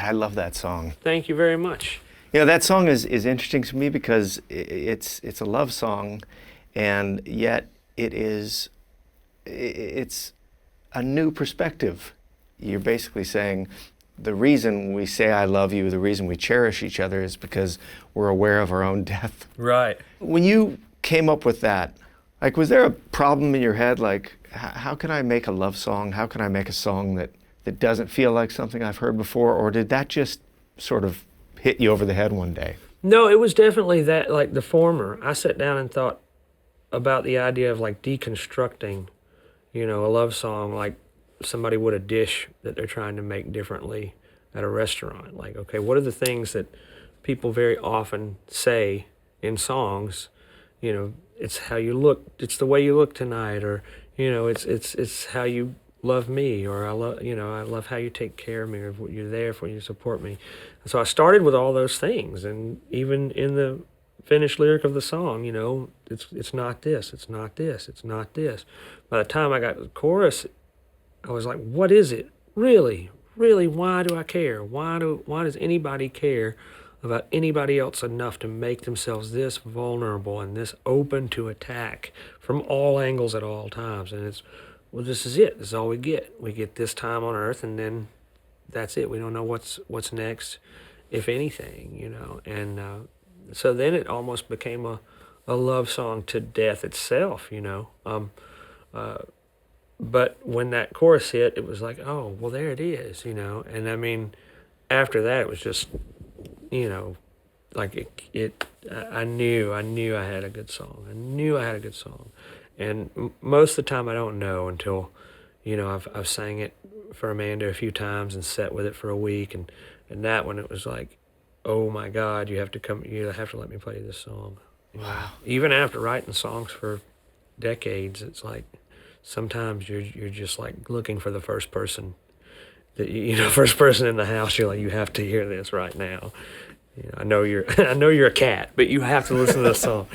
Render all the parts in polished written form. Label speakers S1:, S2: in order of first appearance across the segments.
S1: God, I love that song.
S2: Thank you very much.
S1: You know, that song is interesting to me because it's a love song, and yet it's a new perspective. You're basically saying the reason we say I love you, the reason we cherish each other is because we're aware of our own death.
S2: Right.
S1: When you came up with that, like, was there a problem in your head? Like, how can I make a love song? How can I make a song that doesn't feel like something I've heard before? Or did that just sort of hit you over the head one day?
S2: No, it was definitely that, like the former. I sat down and thought about the idea of like deconstructing, a love song like somebody would a dish that they're trying to make differently at a restaurant. Like, okay, what are the things that people very often say in songs? It's how you look, it's the way you look tonight, or, it's how you love me, or I love how you take care of me, or you're there for me, you support me. And so I started with all those things, and even in the finished lyric of the song, it's not this, it's not this, it's not this. By the time I got to the chorus, I was like, what is it? Really, why do I care? Why does anybody care about anybody else enough to make themselves this vulnerable and this open to attack from all angles at all times? And it's, well, this is it. This is all we get. We get this time on Earth, and then that's it. We don't know what's next, if anything, And so then it almost became a love song to death itself, But when that chorus hit, it was like, oh, well, there it is, And I mean, after that, it was just, like I knew I had a good song. I knew I had a good song. And most of the time I don't know until, I've sang it for Amanda a few times and sat with it for a week. And that one, it was like, oh my God, you have to let me play this song.
S1: Wow.
S2: Even after writing songs for decades, it's like, sometimes you're just like looking for the first person first person in the house. You're like, you have to hear this right now. I know you're a cat, but you have to listen to this song.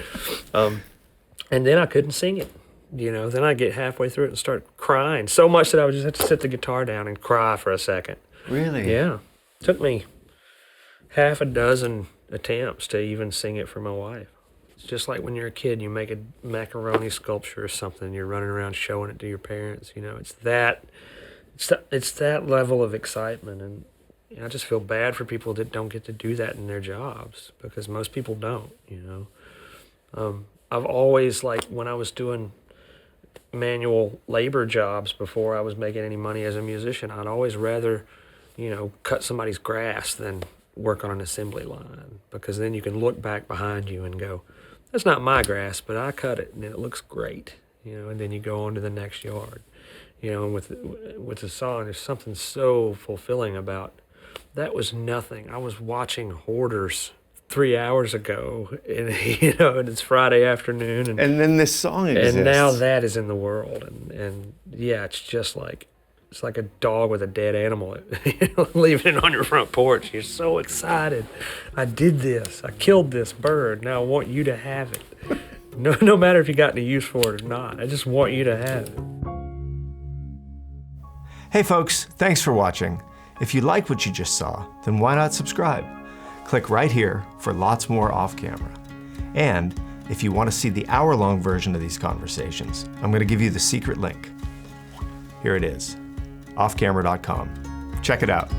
S2: And then I couldn't sing it. Then I get halfway through it and start crying so much that I would just have to sit the guitar down and cry for a second.
S1: Really?
S2: Yeah. It took me half a dozen attempts to even sing it for my wife. It's just like when you're a kid, you make a macaroni sculpture or something, you're running around showing it to your parents. It's that level of excitement, and I just feel bad for people that don't get to do that in their jobs, because most people don't. I've always, like, when I was doing manual labor jobs before I was making any money as a musician, I'd always rather, cut somebody's grass than work on an assembly line, because then you can look back behind you and go, that's not my grass, but I cut it and it looks great, and then you go on to the next yard. And with the song, there's something so fulfilling about that. Was nothing. I was watching Hoarders 3 hours ago, and and it's Friday afternoon, and
S1: then this song exists.
S2: And now that is in the world, and yeah, it's just like, it's like a dog with a dead animal, leaving it on your front porch. You're so excited. I did this. I killed this bird. Now I want you to have it. No matter if you got any use for it or not. I just want you to have it.
S1: Hey folks, thanks for watching. If you like what you just saw, then why not subscribe? Click right here for lots more off camera. And if you want to see the hour-long version of these conversations, I'm going to give you the secret link. Here it is, offcamera.com. Check it out.